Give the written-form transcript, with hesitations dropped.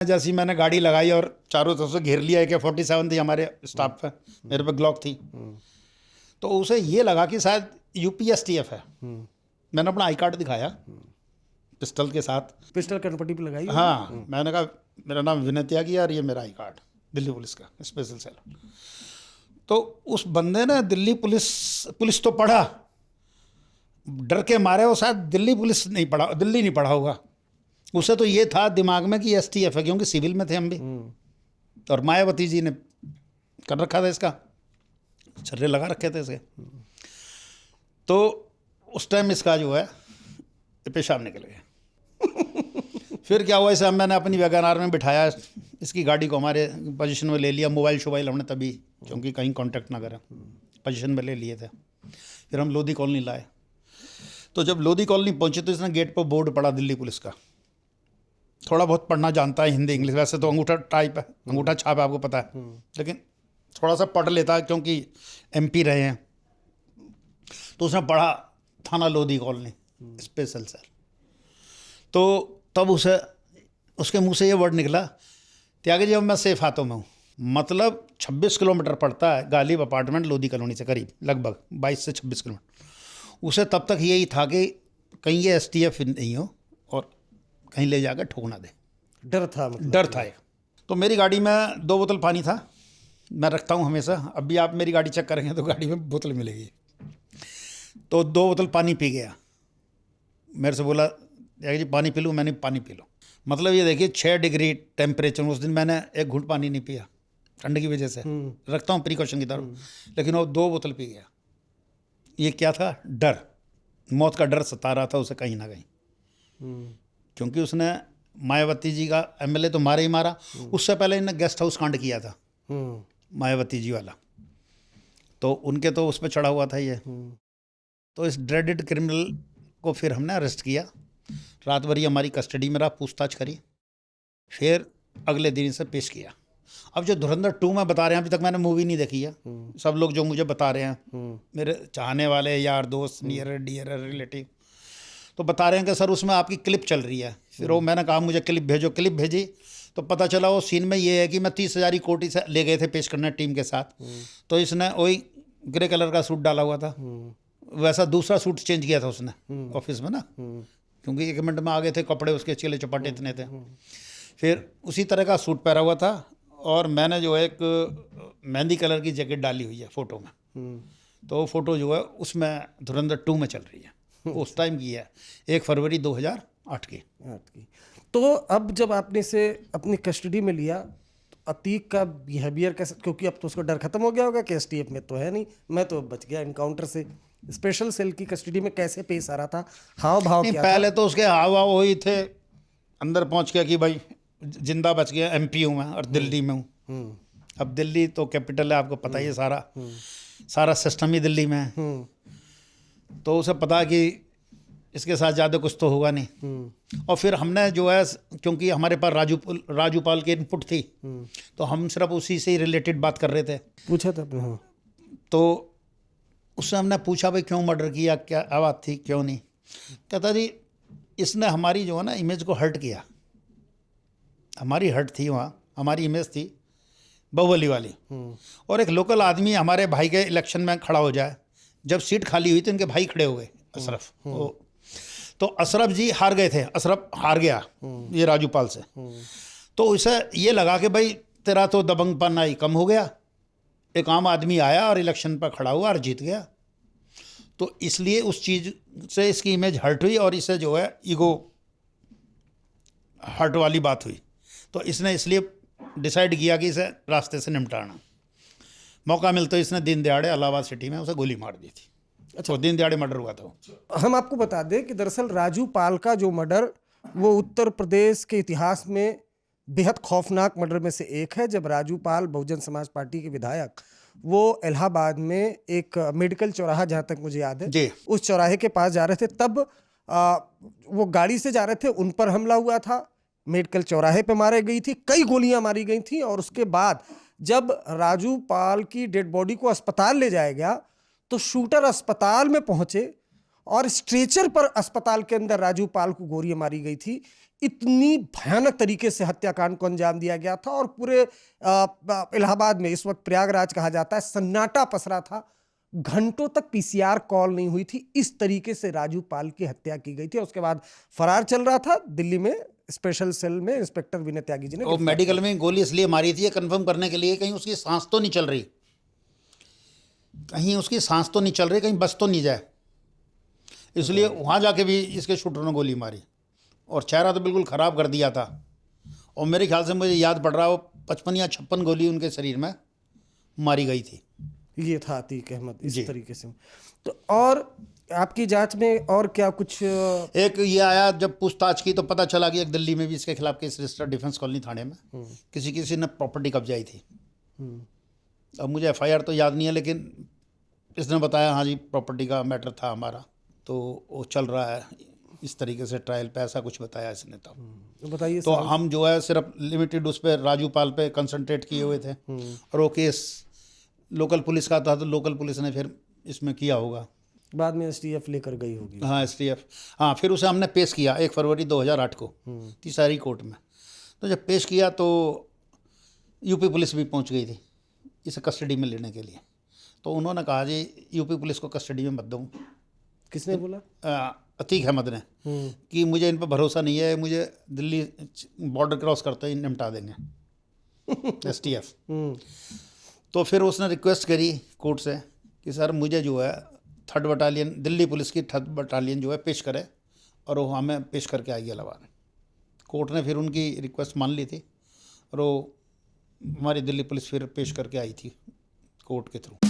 जैसे ही मैंने गाड़ी लगाई और चारों तरफ से घेर लिया, AK-47 थी हमारे स्टाफ पे, मेरे पे ग्लॉक थी, तो उसे ये लगा कि शायद UP-STF है। मैंने अपना आई कार्ड दिखाया पिस्टल के साथ। पिस्टल कनपट्टी पे लगाई? हाँ, मैंने कहा मेरा नाम विनय त्यागी और ये मेरा आई कार्ड, दिल्ली पुलिस का स्पेशल सेल। तो उस बंदे ने दिल्ली पुलिस तो पढ़ा, डर के मारे वो शायद दिल्ली नहीं पढ़ा होगा। उसे तो ये था दिमाग में कि STF है, क्योंकि सिविल में थे हम भी, और मायावती जी ने कर रखा था इसका, छर्रे लगा रखे थे इसके। तो उस टाइम इसका जो है पेशाब निकल गया। फिर क्या हुआ, इसे मैंने अपनी वैगन में बिठाया, इसकी गाड़ी को हमारे पोजीशन में ले लिया। मोबाइल हमने तभी, क्योंकि कहीं कांटेक्ट ना करें, पोजीशन में ले लिए थे। फिर हम लोधी कॉलोनी लाए। तो जब लोधी कॉलोनी पहुंचे तो इसने गेट पर बोर्ड पड़ा दिल्ली पुलिस का। थोड़ा बहुत पढ़ना जानता है, हिंदी इंग्लिश, वैसे तो अंगूठा टाइप है, अंगूठा छाप है, आपको पता है, लेकिन थोड़ा सा पढ़ लेता है क्योंकि MP रहे हैं। तो उसने पढ़ा थाना लोधी कॉलोनी स्पेशल सेल। तो तब उसके मुंह से ये वर्ड निकला, त्यागी जी अब मैं सेफ हाथों में हूँ। मतलब 26 किलोमीटर पड़ता है गालिब अपार्टमेंट लोधी कॉलोनी से, करीब लगभग 22 से 26 किलोमीटर। उसे तब तक यही था कि कहीं ये STF नहीं हो और कहीं ले जाकर ठोक ना दे। डर था, मतलब डर था। तो मेरी गाड़ी में 2 बोतल पानी था, मैं रखता हूँ हमेशा। अब भी आप मेरी गाड़ी चेक करेंगे तो गाड़ी में बोतल मिलेगी। तो 2 बोतल पानी पी गया। मेरे से बोला त्यागी जी पानी पी लूँ, मैंने पानी पी लो। मतलब ये देखिए 6 डिग्री टेम्परेचर। उस दिन मैंने एक घूंट पानी नहीं पिया ठंड की वजह से, रखता हूँ प्रिकॉशन की तरफ, लेकिन वो 2 बोतल पी गया। ये क्या था? डर, मौत का डर सता रहा था उसे कहीं ना कहीं, क्योंकि उसने मायावती जी का MLA तो मारा ही मारा, उससे पहले इन्होंने गेस्ट हाउस कांड किया था मायावती जी वाला, तो उनके तो उस पर चढ़ा हुआ था ये। तो इस ड्रेडेड क्रिमिनल को फिर हमने अरेस्ट किया, रात भर ही हमारी कस्टडी में रहा, पूछताछ करी, फिर अगले दिन इसे पेश किया। अब जो धुरंधर 2 में बता रहे हैं, अभी तक मैंने मूवी नहीं देखी है। सब लोग जो मुझे बता रहे हैं, मेरे चाहने वाले, यार दोस्त, नियर डियर रिलेटिव, तो बता रहे हैं कि सर उसमें आपकी क्लिप चल रही है। फिर वो मैंने कहा मुझे क्लिप भेजो, क्लिप भेजी तो पता चला वो सीन में ये है कि मैं 30,000 कोटी से ले गए थे पेश करने टीम के साथ। तो इसने वही ग्रे कलर का सूट डाला हुआ था, वैसा दूसरा सूट चेंज किया था उसने ऑफिस में ना, क्योंकि 1 मिनट में आ गए थे, कपड़े उसके चिले चपाटे इतने थे। फिर उसी तरह का सूट पहना हुआ था, और मैंने जो है एक मेहंदी कलर की जैकेट डाली हुई है फोटो में। तो वो फोटो जो है उसमें धुरंधर 2 में चल रही है, उस टाइम की है, 1 फरवरी 2008 की। तो अब जब आपने इसे अपनी कस्टडी में लिया, तो अतीक का बिहेवियर कैसे, क्योंकि अब तो उसको डर खत्म हो गया होगा कि STF में तो है नहीं, मैं तो बच गया एनकाउंटर से, स्पेशल सेल की कस्टडी में कैसे पेश आ रहा था, हाव भाव क्या पहले तो उसके हाव भाव वही थे, अंदर पहुंच गया कि भाई जिंदा बच गया, MP हूँ मैं और दिल्ली में हूँ। अब दिल्ली तो कैपिटल है, आपको पता ही है, सारा सिस्टम ही दिल्ली में है। तो उसे पता कि इसके साथ ज़्यादा कुछ तो होगा नहीं। और फिर हमने जो है, क्योंकि हमारे पास राजूपाल की इनपुट थी, तो हम सिर्फ उसी से ही रिलेटेड बात कर रहे थे। पूछा था आपने? तो उससे हमने पूछा भाई क्यों मर्डर किया, क्या आवाज़ थी, क्यों नहीं। कहता जी इसने हमारी जो है ना इमेज को हर्ट किया। हमारी हर्ट थी वहाँ, हमारी इमेज थी बाहुबली वाली, और एक लोकल आदमी हमारे भाई के इलेक्शन में खड़ा हो जाए। जब सीट खाली हुई तो इनके भाई खड़े हो गए, अशरफ, तो अशरफ जी हार गए थे, अशरफ हार गया ये राजूपाल से। तो उसे ये लगा कि भाई तेरा तो दबंगपन ही कम हो गया, एक आम आदमी आया और इलेक्शन पर खड़ा हुआ और जीत गया। तो इसलिए उस चीज़ से इसकी इमेज हर्ट हुई, और इसे जो है ईगो हर्ट वाली बात हुई। तो इसने इसलिए डिसाइड किया कि इसे रास्ते से निपटाना। मौका मिलता इसने दिन दहाड़े इलाहाबाद सिटी में उसे गोली मार दी थी। अच्छा, दिन दहाड़े मर्डर हुआ था। हम आपको बता दें कि दरअसल राजू पाल का जो मर्डर, वो उत्तर प्रदेश के इतिहास में बेहद खौफनाक मर्डर में से एक है। जब राजू पाल, बहुजन समाज पार्टी के विधायक, वो इलाहाबाद में एक मेडिकल चौराहा, जहाँ तक मुझे याद है, उस चौराहे के पास जा रहे थे, तब वो गाड़ी से जा रहे थे, उन पर हमला हुआ था, मेडिकल चौराहे पे मारी गई थी, कई गोलियां मारी गई थी। और उसके बाद जब राजू पाल की डेड बॉडी को अस्पताल ले जाया गया, तो शूटर अस्पताल में पहुंचे और स्ट्रेचर पर अस्पताल के अंदर राजू पाल को गोलियां मारी गई थी। इतनी भयानक तरीके से हत्याकांड को अंजाम दिया गया था और पूरे इलाहाबाद में, इस वक्त प्रयागराज कहा जाता है, सन्नाटा पसरा था। घंटों तक पीसीआर कॉल नहीं हुई थी। इस तरीके से राजू पाल की हत्या की गई थी। उसके बाद फरार चल रहा था दिल्ली में, स्पेशल सेल में इंस्पेक्टर विनय त्यागी जी ने और मेडिकल में गोली इसलिए मारी थी कंफर्म करने के लिए, कहीं उसकी सांस तो नहीं चल रही, कहीं उसकी सांस तो नहीं चल रही, कहीं बस तो नहीं जाए, इसलिए वहाँ जाके भी इसके शूटर ने गोली मारी। और चेहरा तो बिल्कुल ख़राब कर दिया था। और मेरे ख्याल से मुझे याद पड़ रहा है वो 55 या 56 गोली उनके शरीर में मारी गई थी। ये था अतीक अहमद इस तरीके से। तो और आपकी जांच में और क्या कुछ? एक ये आया जब पूछताछ की तो पता चला कि एक दिल्ली में भी इसके खिलाफ केस रजिस्टर डिफेंस कॉलोनी थाने में किसी ने प्रॉपर्टी कब्जाई थी। अब मुझे एफआईआर तो याद नहीं है, लेकिन इसने बताया हाँ जी प्रॉपर्टी का मैटर था हमारा, तो वो चल रहा है इस तरीके से ट्रायल पे, ऐसा कुछ बताया इसने। तब बताइए। तो हम जो है सिर्फ लिमिटेड उस पर राजू पाल पे कंसंट्रेट किए हुए थे, और वो केस लोकल पुलिस का था, तो लोकल पुलिस ने फिर इसमें किया होगा, बाद में एसटीएफ लेकर गई होगी। हाँ एसटीएफ, हाँ फिर उसे हमने पेश किया 1 फरवरी 2008 को तीसरी कोर्ट में। तो जब पेश किया तो यूपी पुलिस भी पहुंच गई थी इसे कस्टडी में लेने के लिए। तो उन्होंने कहा जी यूपी पुलिस को कस्टडी में मत दो। किसने बोला? अतीक अहमद ने, कि मुझे इन पर भरोसा नहीं है, मुझे दिल्ली बॉर्डर क्रॉस करते ही निपटा देंगे एसटीएफ। तो फिर उसने रिक्वेस्ट करी कोर्ट से कि सर मुझे जो है 3rd बटालियन दिल्ली पुलिस की 3rd बटालियन जो है पेश करे, और वो हमें पेश करके आई इलाहाबाद। कोर्ट ने फिर उनकी रिक्वेस्ट मान ली थी, और वो हमारी दिल्ली पुलिस फिर पेश करके आई थी कोर्ट के थ्रू।